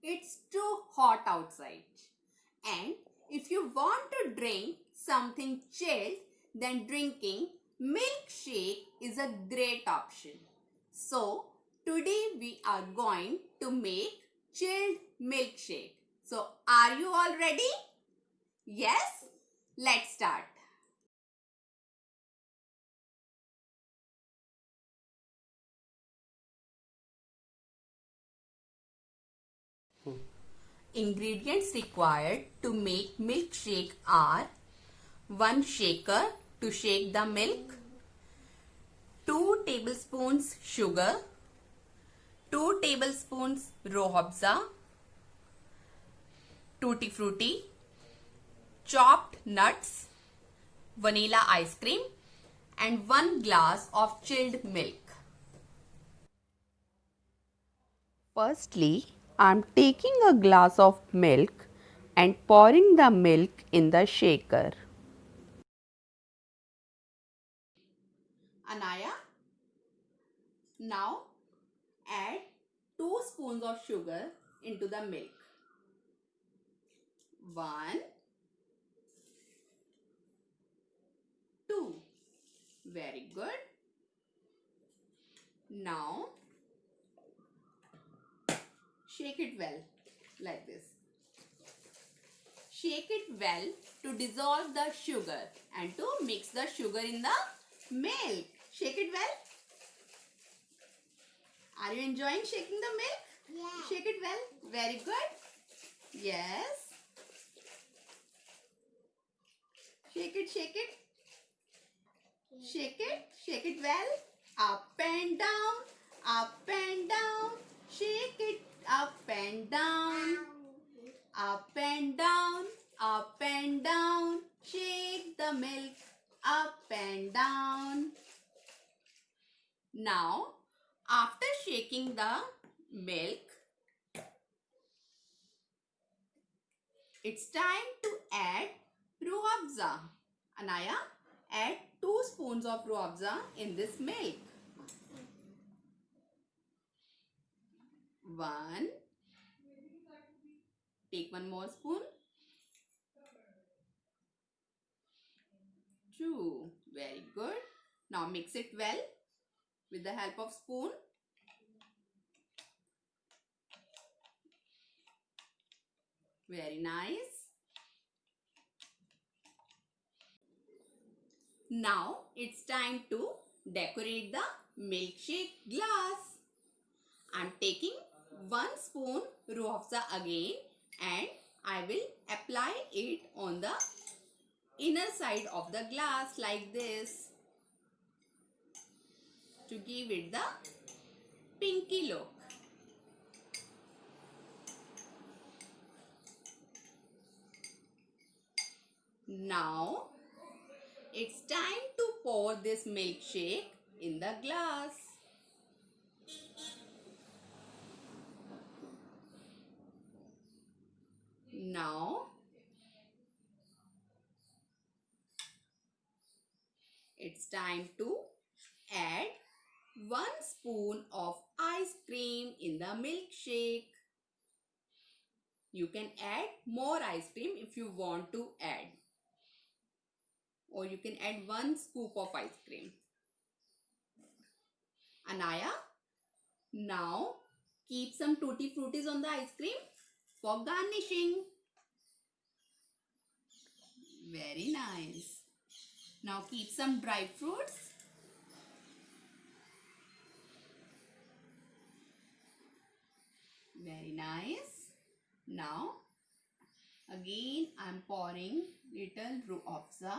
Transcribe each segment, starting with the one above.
It's too hot outside. And if you want to drink something chilled, then drinking milkshake is a great option. So, today we are going to make chilled milkshake. So, are you all ready? Yes? Let's start. Ingredients required to make milkshake are 1 shaker to shake the milk, 2 tablespoons sugar, 2 tablespoons rohabza, tutti frutti, chopped nuts, vanilla ice cream and 1 glass of chilled milk. Firstly, I am taking a glass of milk and pouring the milk in the shaker. Anaya, now add 2 spoons of sugar into the milk. 1, 2. Very good. Now shake it well like this. Shake it well to dissolve the sugar and to mix the sugar in the milk. Shake it well. Are you enjoying shaking the milk? Yeah. Shake it well. Very good. Yes. Shake it, shake it. Shake it, shake it well. Up and down, up and down. Shake it up and down. Up and down, up and down. Shake the milk up and down. Now, after shaking the milk, it's time to add ruafza. Anaya, add 2 spoons of ruafza in this milk. 1. Take 1 more spoon. 2. Very good. Now mix it well with the help of spoon. Very nice. Now it's time to decorate the milkshake glass. I'm taking 1 spoon ruafza again and I will apply it on the inner side of the glass like this to give it the pinky look. Now it's time to pour this milkshake in the glass. Now it's time to add 1 spoon of ice cream in the milkshake. You can add more ice cream if you want to add. Or you can add 1 scoop of ice cream. Anaya, now keep some tutti fruities on the ice cream for garnishing. Very nice. Now keep some dry fruits. Very nice. Now again I am pouring little ruafza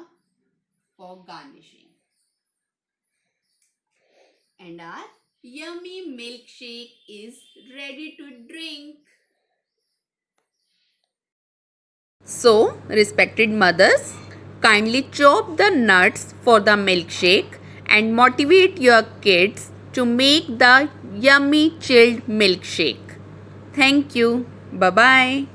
for garnishing. And our yummy milkshake is ready to drink. So, respected mothers, kindly chop the nuts for the milkshake and motivate your kids to make the yummy chilled milkshake. Thank you. Bye bye.